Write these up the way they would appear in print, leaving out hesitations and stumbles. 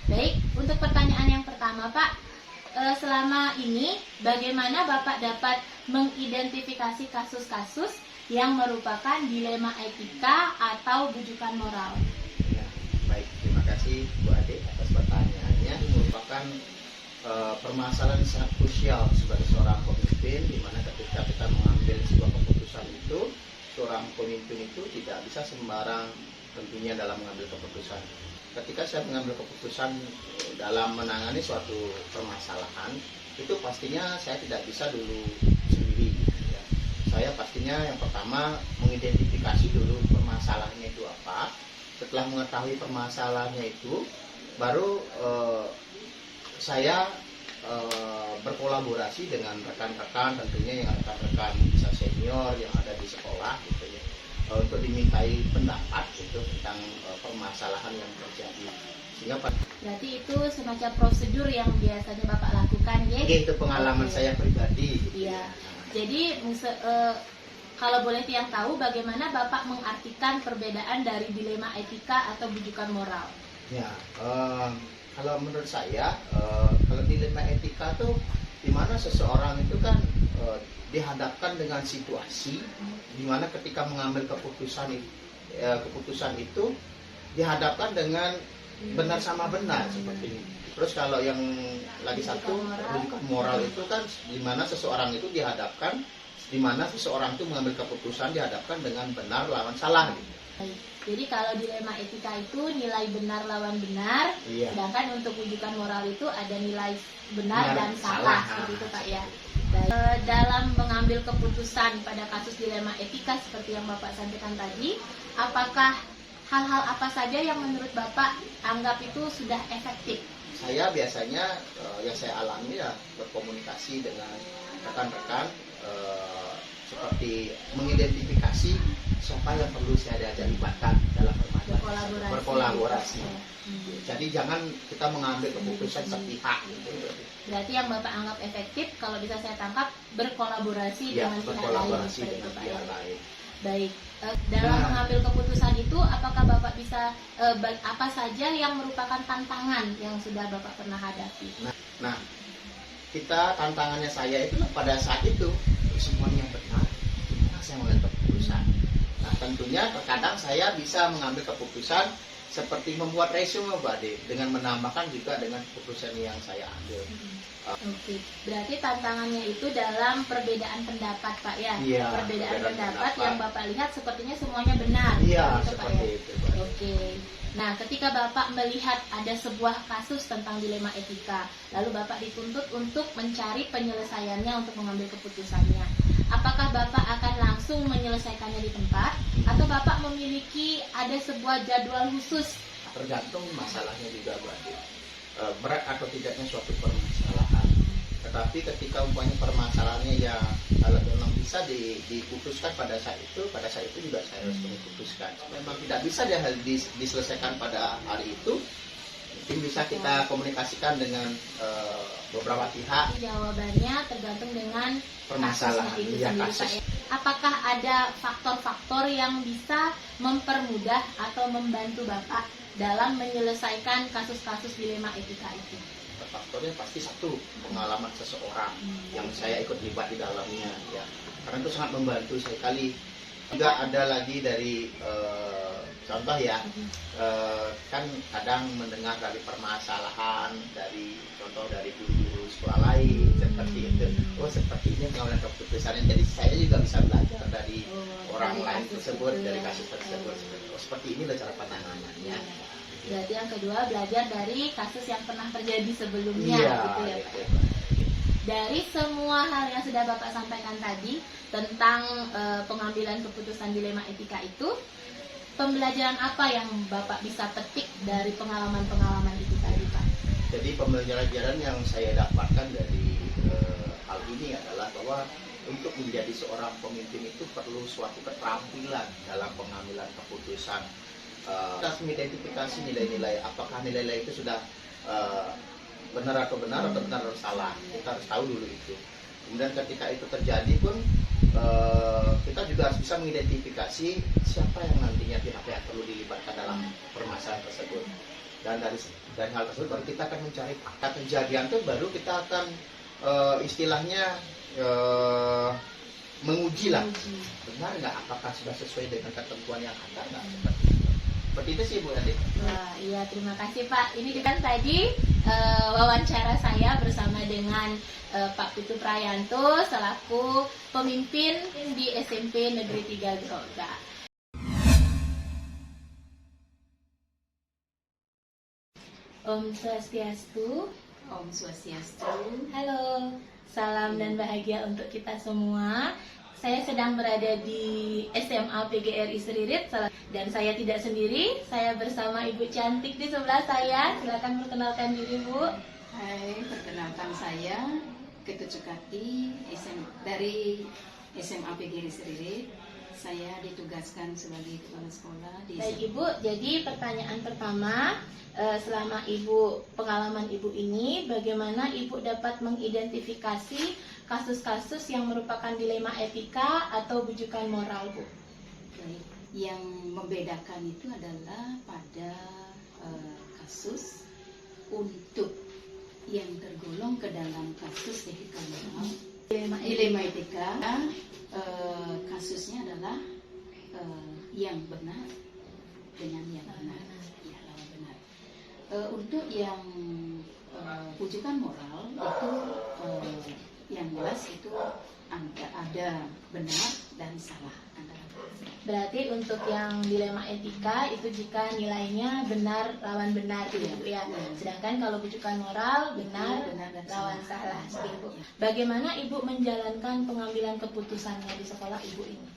Baik, untuk pertanyaan yang pertama Pak, selama ini bagaimana Bapak dapat mengidentifikasi kasus-kasus yang merupakan dilema etika atau bujukan moral? Ya, baik, terima kasih Bu Ade atas pertanyaannya. Ini merupakan permasalahan yang sangat krusial sebagai seorang pemimpin, di mana ketika kita mengambil sebuah keputusan itu, seorang pemimpin itu tidak bisa sembarang tentunya dalam mengambil keputusan. Ketika saya mengambil keputusan dalam menangani suatu permasalahan, itu pastinya saya tidak bisa dulu sendiri. Ya. Saya pastinya yang pertama mengidentifikasi dulu permasalahannya itu apa. Setelah mengetahui permasalahannya itu, baru saya berkolaborasi dengan rekan-rekan, tentunya yang rekan-rekan bisa senior yang ada di sekolah gitu ya, untuk dimintai pendapat gitu tentang permasalahan yang terjadi. Sehingga berarti itu semacam prosedur yang biasanya Bapak lakukan ya? Itu pengalaman saya pribadi gitu. Iya. Jadi kalau boleh tiang tahu bagaimana Bapak mengartikan perbedaan dari dilema etika atau bujukan moral? Ya, kalau menurut saya, kalau dilema etika tuh dimana seseorang itu kan dihadapkan dengan situasi dimana ketika mengambil keputusan itu dihadapkan dengan benar sama benar seperti ini. Terus kalau yang lagi satu bujukan moral itu kan dimana seseorang itu dihadapkan, dimana seseorang itu mengambil keputusan dihadapkan dengan benar lawan salah gitu. Jadi kalau dilema etika itu nilai benar lawan benar, iya. Sedangkan untuk bujukan moral itu ada nilai benar dan salah, seperti itu Pak ya. Dalam mengambil keputusan pada kasus dilema etika seperti yang Bapak sampaikan tadi, apakah hal-hal apa saja yang menurut Bapak anggap itu sudah efektif? Saya biasanya yang saya alami ya berkomunikasi dengan rekan-rekan, seperti mengidentifikasi siapa yang perlu saya diajak libatkan dalam berkolaborasi. Jadi jangan kita mengambil keputusan sepihak gitu. Berarti yang Bapak anggap efektif kalau bisa saya tangkap berkolaborasi dengan pihak lain. Baik, dalam mengambil keputusan itu apakah Bapak bisa apa saja yang merupakan tantangan yang sudah Bapak pernah hadapi? Nah, kita tantangannya saya itu pada saat itu semuanya benar, gimana saya mengambil keputusan. Nah, tentunya terkadang saya bisa mengambil keputusan seperti membuat resume Mbak Ade dengan menambahkan juga dengan keputusan yang saya ambil. Oke, berarti tantangannya itu dalam perbedaan pendapat Pak ya? Iya, perbedaan pendapat yang Bapak lihat sepertinya semuanya benar. Iya, gitu, seperti Pak, ya? itu Pak. Oke, nah ketika Bapak melihat ada sebuah kasus tentang dilema etika, lalu Bapak dituntut untuk mencari penyelesaiannya untuk mengambil keputusannya. Apakah Bapak akan langsung menyelesaikannya di tempat, atau Bapak memiliki ada sebuah jadwal khusus? Tergantung masalahnya juga Mbak Ade. Berat atau tidaknya suatu permasalahan. Tetapi ketika umpamanya permasalahannya ya kalau memang bisa diputuskan pada saat itu juga saya harus memutuskan. Memang tidak bisa diselesaikan pada hari itu, mungkin bisa kita komunikasikan dengan beberapa pihak. Jawabannya tergantung dengan permasalahan itu ya, sendiri, kasus. Pak, ya. Apakah ada faktor-faktor yang bisa mempermudah atau membantu Bapak dalam menyelesaikan kasus-kasus dilema etika itu? Faktornya pasti satu, pengalaman seseorang yang saya ikut terlibat di dalamnya ya, karena itu sangat membantu sekali. Juga ada lagi dari contoh ya, kan kadang mendengar dari permasalahan dari contoh dari guru sekolah lain seperti itu. Oh seperti ini pengambilan keputusannya. Jadi saya juga bisa belajar dari orang lain tersebut, dari kasus tersebut. Oh seperti ini loh cara penanganannya. Berarti yang kedua belajar dari kasus yang pernah terjadi sebelumnya, gitu ya Pak. Dari semua hal yang sudah Bapak sampaikan tadi tentang pengambilan keputusan dilema etika itu, pembelajaran apa yang Bapak bisa petik dari pengalaman-pengalaman itu tadi Pak? Jadi pembelajaran yang saya dapatkan dari hal ini adalah bahwa untuk menjadi seorang pemimpin itu perlu suatu keterampilan dalam pengambilan keputusan. Kita harus mengidentifikasi nilai-nilai, apakah nilai-nilai itu sudah benar atau salah. Kita harus tahu dulu itu. Kemudian ketika itu terjadi pun kita juga harus bisa mengidentifikasi siapa yang nantinya pihak-pihak perlu dilibatkan dalam permasalahan tersebut. Dan dari hal tersebut baru kita akan mencari fakta kejadian itu, baru kita akan istilahnya menguji lah, benar nggak, apakah sudah sesuai dengan ketentuan yang ada nggak, seperti itu sih Bu Ade. Wah, iya, terima kasih Pak. Ini kan tadi wawancara saya bersama dengan Pak Putu Prayanto selaku pemimpin di SMP Negeri 3 Groga. Om Swastiastu. Om Swastiastu. Halo, salam dan bahagia untuk kita semua. Saya sedang berada di SMA PGRI Seririt dan saya tidak sendiri. Saya bersama Ibu cantik di sebelah saya. Silakan perkenalkan diri, Bu. Hai, perkenalkan saya Ketut Sukati dari SMA PGRI Seririt. Saya ditugaskan sebagai kepala sekolah di Baik Ibu, jadi pertanyaan pertama, selama Ibu pengalaman Ibu ini, bagaimana Ibu dapat mengidentifikasi kasus-kasus yang merupakan dilema etika atau bujukan moral, Bu? Baik. Yang membedakan itu adalah pada kasus untuk yang tergolong ke dalam kasus etika moral, dilema etika. Kasusnya adalah yang benar dengan yang benar, ya, lawan benar. Untuk yang bujukan moral itu yang jelas itu ada benar dan salah antara. Berarti untuk yang dilema etika itu jika nilainya benar lawan benar gitu Bu ya. Sedangkan kalau bujukan moral benar dan lawan salah seperti Bu. Bagaimana Ibu menjalankan pengambilan keputusannya di sekolah Ibu ini?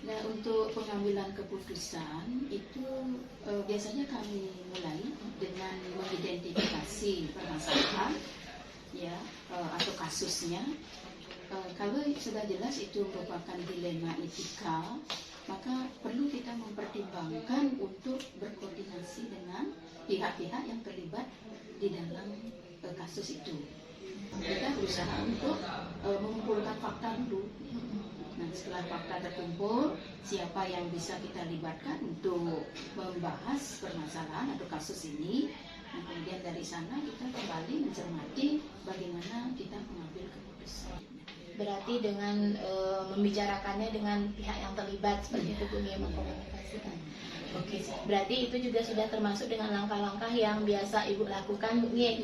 Nah, untuk pengambilan keputusan itu biasanya kami mulai dengan mengidentifikasi permasalahan, ya, atau kasusnya. Kalau sudah jelas itu merupakan dilema etika, maka perlu kita mempertimbangkan untuk berkoordinasi dengan pihak-pihak yang terlibat di dalam kasus itu. Kita berusaha untuk mengumpulkan fakta dulu. Nah, setelah fakta terkumpul, siapa yang bisa kita libatkan untuk membahas permasalahan atau kasus ini. Nah, kemudian dari sana kita kembali mencermati bagaimana kita mengambil keputusan. Berarti dengan membicarakannya dengan pihak yang terlibat seperti itu Bu, ya, mengkomunikasikan. Oke, berarti itu juga sudah termasuk dengan langkah-langkah yang biasa Ibu lakukan Bu, ya,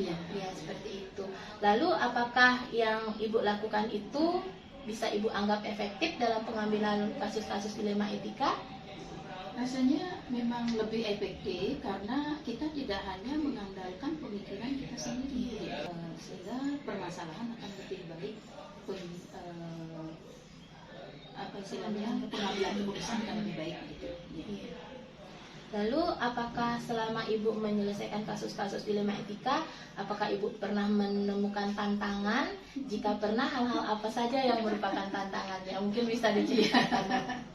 seperti itu. Lalu apakah yang Ibu lakukan itu bisa Ibu anggap efektif dalam pengambilan kasus-kasus dilema etika? Rasanya memang lebih efektif karena kita tidak hanya mengandalkan pemikiran kita sendiri, sehingga permasalahan akan lebih baik, pengambilan keputusan akan lebih baik gitu. Ya. Lalu apakah selama Ibu menyelesaikan kasus-kasus dilema etika, apakah Ibu pernah menemukan tantangan? Jika pernah, hal-hal apa saja yang merupakan tantangannya? Mungkin bisa diceritakan.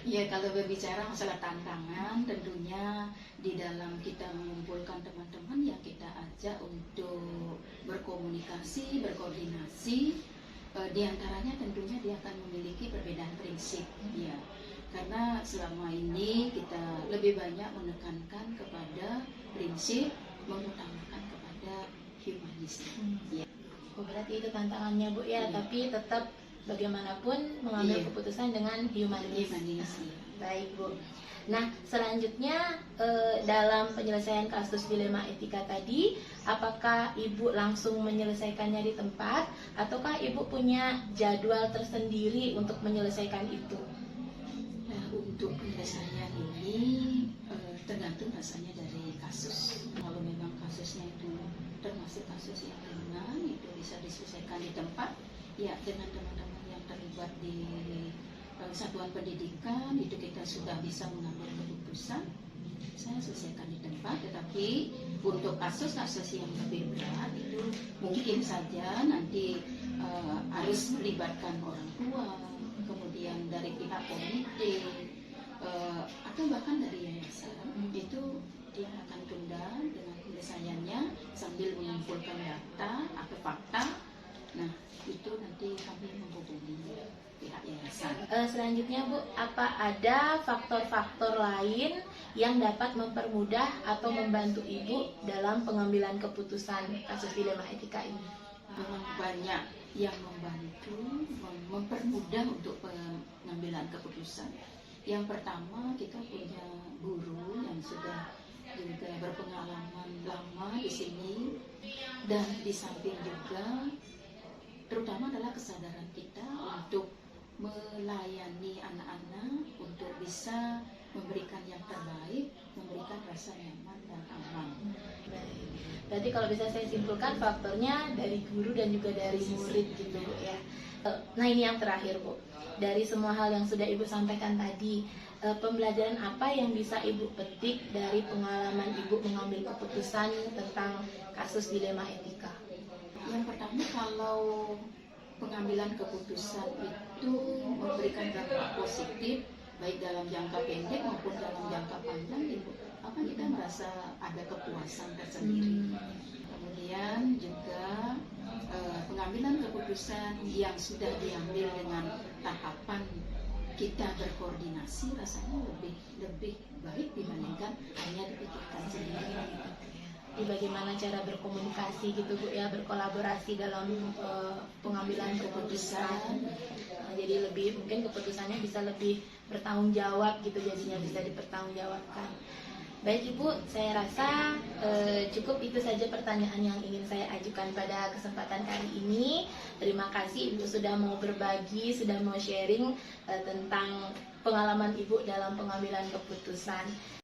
Ya, kalau berbicara masalah tantangan, tentunya di dalam kita mengumpulkan teman-teman yang kita ajak untuk berkomunikasi, berkoordinasi, di antaranya tentunya dia akan memiliki perbedaan prinsip, ya. Karena selama ini kita lebih banyak menekankan kepada prinsip, mengutamakan kepada humanisme. Ya. Oh, berarti itu tantangannya Bu ya, tapi tetap bagaimanapun mengambil keputusan dengan humanis. Baik Bu. Nah, selanjutnya dalam penyelesaian kasus dilema etika tadi, apakah Ibu langsung menyelesaikannya di tempat, ataukah Ibu punya jadwal tersendiri untuk menyelesaikan itu? Nah, untuk penyelesaian ini tergantung rasanya dari kasus. Kalau memang kasusnya itu termasuk kasus yang ringan, itu bisa diselesaikan di tempat, ya, dengan teman-teman yang terlibat di satuan pendidikan, itu kita sudah bisa mengambil keputusan, saya selesaikan di tempat. Tetapi untuk kasus-kasus yang lebih berat itu mungkin saja nanti harus melibatkan orang tua, kemudian dari pihak komite, atau bahkan dari yayasan. Itu dia akan tunda dengan penyelesaiannya sambil mengumpulkan data atau fakta. Nah, itu nanti kami menghubungi pihak yayasan. terlaksana. Selanjutnya Bu, apa ada faktor-faktor lain yang dapat mempermudah atau membantu Ibu dalam pengambilan keputusan kasus dilema etika ini? Memang banyak yang membantu, mempermudah untuk pengambilan keputusan. Yang pertama, kita punya guru yang sudah juga berpengalaman lama di sini, dan di samping juga terutama adalah kesadaran kita untuk melayani anak-anak, untuk bisa memberikan yang terbaik, memberikan rasa nyaman dan aman. Baik. Berarti kalau bisa saya simpulkan faktornya dari guru dan juga dari murid gitu Bu ya. Nah ini yang terakhir Bu, dari semua hal yang sudah Ibu sampaikan tadi, pembelajaran apa yang bisa Ibu petik dari pengalaman Ibu mengambil keputusan tentang kasus dilema etika? Yang pertama, kalau pengambilan keputusan itu memberikan dampak positif baik dalam jangka pendek maupun dalam jangka panjang, kita merasa ada kepuasan tersendiri. Kemudian juga pengambilan keputusan yang sudah diambil dengan tahapan kita berkoordinasi rasanya lebih baik dibandingkan hanya dipikirkan sendiri. Bagaimana cara berkomunikasi gitu Bu ya, berkolaborasi dalam pengambilan keputusan. Jadi lebih mungkin keputusannya bisa lebih bertanggung jawab gitu, jadinya bisa dipertanggungjawabkan. Baik Ibu, saya rasa cukup itu saja pertanyaan yang ingin saya ajukan pada kesempatan kali ini. Terima kasih Ibu sudah mau berbagi, sudah mau sharing tentang pengalaman Ibu dalam pengambilan keputusan.